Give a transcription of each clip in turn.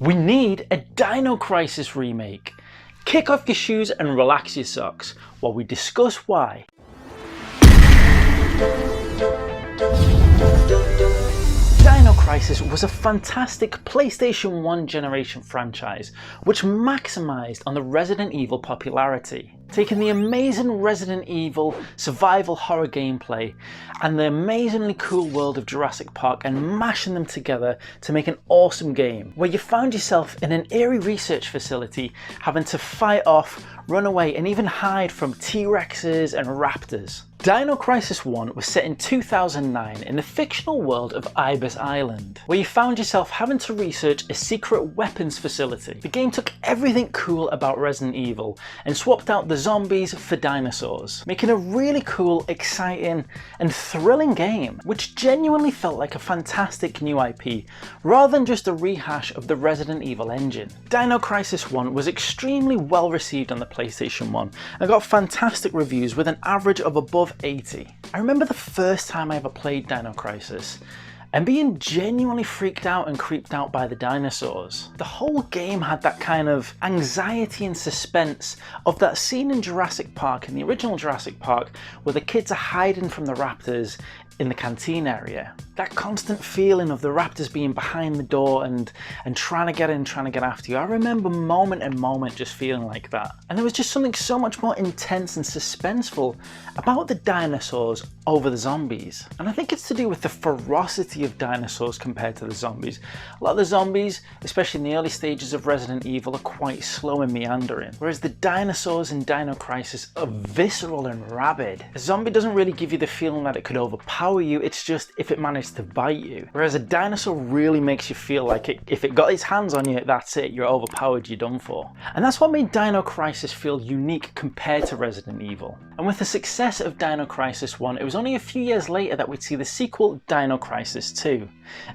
We need a Dino Crisis remake. Kick off your shoes and relax your socks while we discuss why. Dino Crisis was a fantastic PlayStation 1 generation franchise which maximised on the Resident Evil popularity, taking the amazing Resident Evil survival horror gameplay and the amazingly cool world of Jurassic Park and mashing them together to make an awesome game where you found yourself in an eerie research facility having to fight off, run away and even hide from T-Rexes and raptors. Dino Crisis 1 was set in 2009 in the fictional world of Ibis Island, where you found yourself having to research a secret weapons facility. The game took everything cool about Resident Evil and swapped out the zombies for dinosaurs, making a really cool, exciting and thrilling game, which genuinely felt like a fantastic new IP, rather than just a rehash of the Resident Evil engine. Dino Crisis 1 was extremely well received on the PlayStation 1 and got fantastic reviews with an average of above 80. I remember the first time I ever played Dino Crisis and being genuinely freaked out and creeped out by the dinosaurs. The whole game had that kind of anxiety and suspense of that scene in Jurassic Park, in the original Jurassic Park, where the kids are hiding from the raptors in the canteen area. That constant feeling of the raptors being behind the door and trying to get in, trying to get after you. I remember moment and moment just feeling like that. And there was just something so much more intense and suspenseful about the dinosaurs over the zombies. And I think it's to do with the ferocity of dinosaurs compared to the zombies. A lot of the zombies, especially in the early stages of Resident Evil, are quite slow and meandering, whereas the dinosaurs in Dino Crisis are visceral and rabid. A zombie doesn't really give you the feeling that it could overpower you, it's just if it managed to bite you. Whereas a dinosaur really makes you feel like if it got its hands on you, that's it, you're overpowered, you're done for. And that's what made Dino Crisis feel unique compared to Resident Evil. And with the success of Dino Crisis 1, it was only a few years later that we'd see the sequel Dino Crisis 2.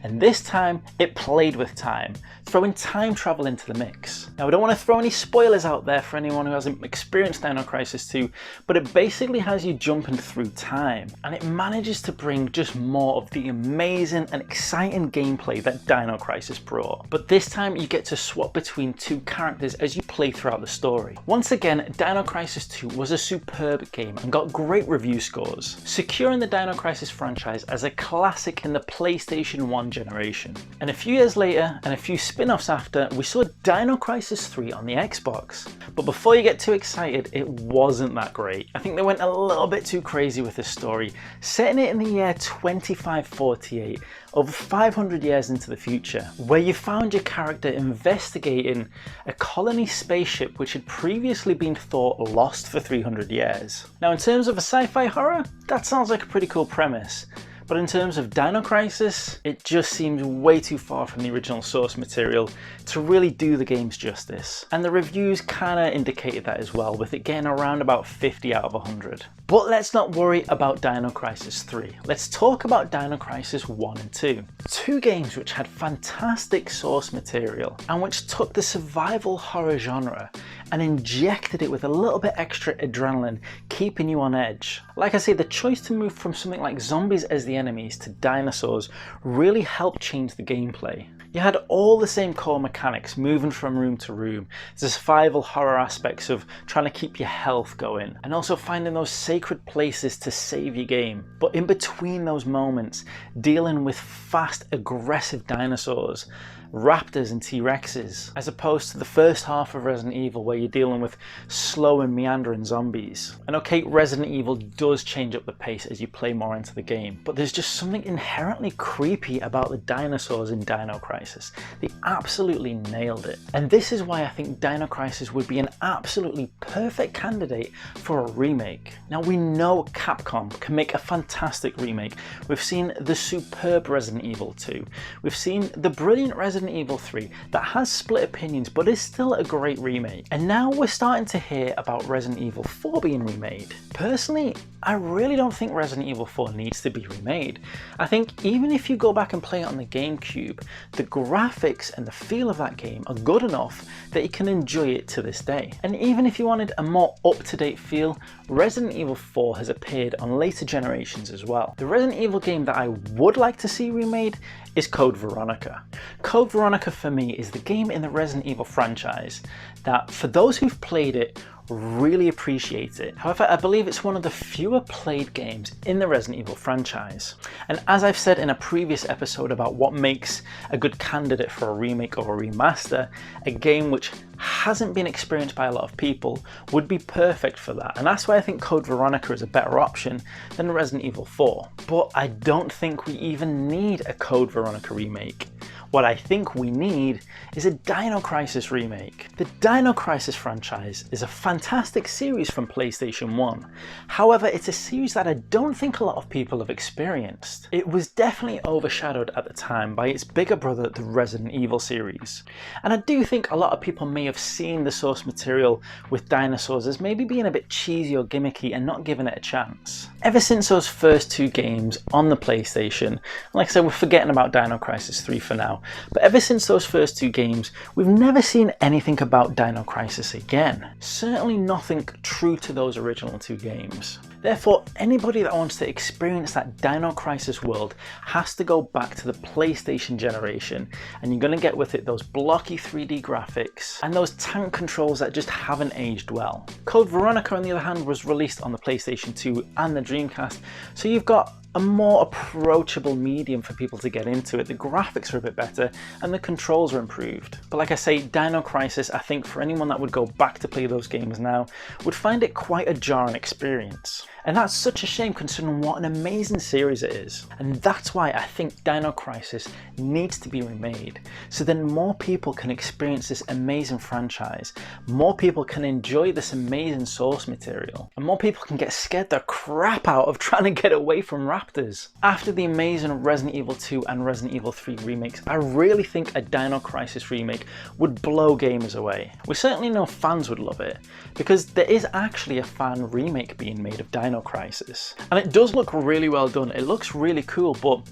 And this time, it played with time, throwing time travel into the mix. Now, I don't want to throw any spoilers out there for anyone who hasn't experienced Dino Crisis 2, but it basically has you jumping through time, and it manages to bring just more of the amazing and exciting gameplay that Dino Crisis brought. But this time, you get to swap between two characters as you play throughout the story. Once again, Dino Crisis 2 was a superb game and got great review scores, securing the Dino Crisis franchise as a classic in the PlayStation 1 generation. And a few years later, and a few spin-offs after, we saw Dino Crisis 3 on the Xbox. But before you get too excited, it wasn't that great. I think they went a little bit too crazy with this story, setting it in the year 2548, over 500 years into the future, where you found your character investigating a colony spaceship which had previously been thought lost for 300 years. Now, in terms of a sci-fi horror, that sounds like a pretty cool premise. But in terms of Dino Crisis, it just seems way too far from the original source material to really do the game's justice. And the reviews kinda indicated that as well, with it getting around about 50 out of 100. But let's not worry about Dino Crisis 3. Let's talk about Dino Crisis 1 and 2. Two games which had fantastic source material and which took the survival horror genre and injected it with a little bit extra adrenaline, keeping you on edge. Like I say, the choice to move from something like zombies as the enemies to dinosaurs really helped change the gameplay. You had all the same core mechanics, moving from room to room, the survival horror aspects of trying to keep your health going, and also finding those sacred places to save your game. But in between those moments, dealing with fast, aggressive dinosaurs, raptors and T-Rexes, as opposed to the first half of Resident Evil where you're dealing with slow and meandering zombies. And okay, Resident Evil does change up the pace as you play more into the game, but there's just something inherently creepy about the dinosaurs in Dino Crisis. They absolutely nailed it. And this is why I think Dino Crisis would be an absolutely perfect candidate for a remake. Now, we know Capcom can make a fantastic remake. We've seen the superb Resident Evil 2. We've seen the brilliant Resident Evil 3 that has split opinions but is still a great remake. And now we're starting to hear about Resident Evil 4 being remade. Personally, I really don't think Resident Evil 4 needs to be remade. I think even if you go back and play it on the GameCube, the graphics and the feel of that game are good enough that you can enjoy it to this day. And even if you wanted a more up-to-date feel, Resident Evil 4 has appeared on later generations as well. The Resident Evil game that I would like to see remade is Code Veronica. Code Veronica for me is the game in the Resident Evil franchise that, for those who've played it, really appreciate it. However, I believe it's one of the fewer played games in the Resident Evil franchise. And as I've said in a previous episode about what makes a good candidate for a remake or a remaster, a game which hasn't been experienced by a lot of people would be perfect for that. And that's why I think Code Veronica is a better option than Resident Evil 4. But I don't think we even need a Code Veronica remake. What I think we need is a Dino Crisis remake. The Dino Crisis franchise is a fantastic series from PlayStation 1. However, it's a series that I don't think a lot of people have experienced. It was definitely overshadowed at the time by its bigger brother, the Resident Evil series. And I do think a lot of people may have seen the source material with dinosaurs as maybe being a bit cheesy or gimmicky and not giving it a chance. Ever since those first two games on the PlayStation, like I said, we're forgetting about Dino Crisis 3 for now, but ever since those first two games, we've never seen anything about Dino Crisis again. Certainly nothing true to those original two games. Therefore, anybody that wants to experience that Dino Crisis world has to go back to the PlayStation generation, and you're going to get with it those blocky 3D graphics and those tank controls that just haven't aged well. Code Veronica, on the other hand, was released on the PlayStation 2 and the Dreamcast, so you've got a more approachable medium for people to get into it. The graphics are a bit better and the controls are improved. But like I say, Dino Crisis, I think for anyone that would go back to play those games now, would find it quite a jarring experience. And that's such a shame considering what an amazing series it is. And that's why I think Dino Crisis needs to be remade, so then more people can experience this amazing franchise, more people can enjoy this amazing source material, and more people can get scared the crap out of trying to get away from raptors. After the amazing Resident Evil 2 and Resident Evil 3 remakes, I really think a Dino Crisis remake would blow gamers away. We certainly know fans would love it, because there is actually a fan remake being made of Dino Crisis. And it does look really well done, it looks really cool, but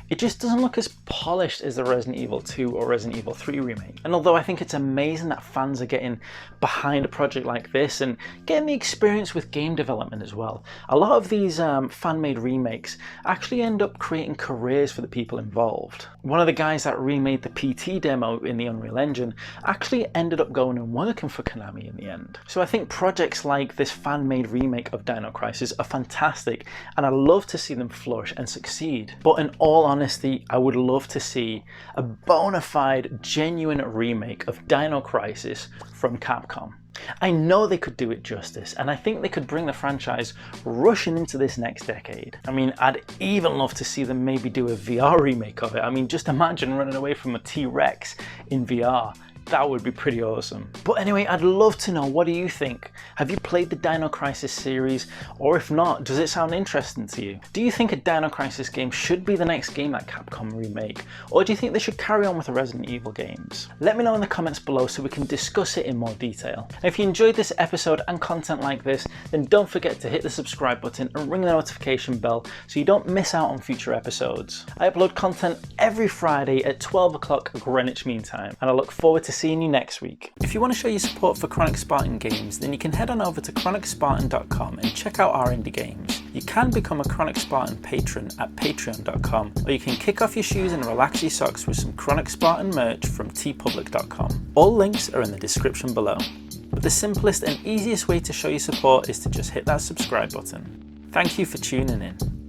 it just doesn't look as polished as the Resident Evil 2 or Resident Evil 3 remake. And although I think it's amazing that fans are getting behind a project like this and getting the experience with game development as well, a lot of these fan-made remakes actually end up creating careers for the people involved. One of the guys that remade the PT demo in the Unreal Engine actually ended up going and working for Konami in the end. So I think projects like this fan-made remake of Dino Crisis are fantastic, and I love to see them flourish and succeed. But in all honesty, I would love to see a bona fide, genuine remake of Dino Crisis from Capcom. I know they could do it justice, and I think they could bring the franchise rushing into this next decade. I mean, I'd even love to see them maybe do a VR remake of it. I mean, just imagine running away from a T-Rex in VR. That would be pretty awesome. But anyway, I'd love to know, what do you think? Have you played the Dino Crisis series? Or if not, does it sound interesting to you? Do you think a Dino Crisis game should be the next game that Capcom remake? Or do you think they should carry on with the Resident Evil games? Let me know in the comments below so we can discuss it in more detail. And if you enjoyed this episode and content like this, then don't forget to hit the subscribe button and ring the notification bell so you don't miss out on future episodes. I upload content every Friday at 12 o'clock Greenwich Mean Time, and I look forward to seeing you next week. If you want to show your support for Chronik Spartan games, then you can head on over to chronicspartan.com and check out our indie games. You can become a Chronik Spartan patron at patreon.com, or you can kick off your shoes and relax your socks with some Chronik Spartan merch from tpublic.com. All links are in the description below. But the simplest and easiest way to show your support is to just hit that subscribe button. Thank you for tuning in.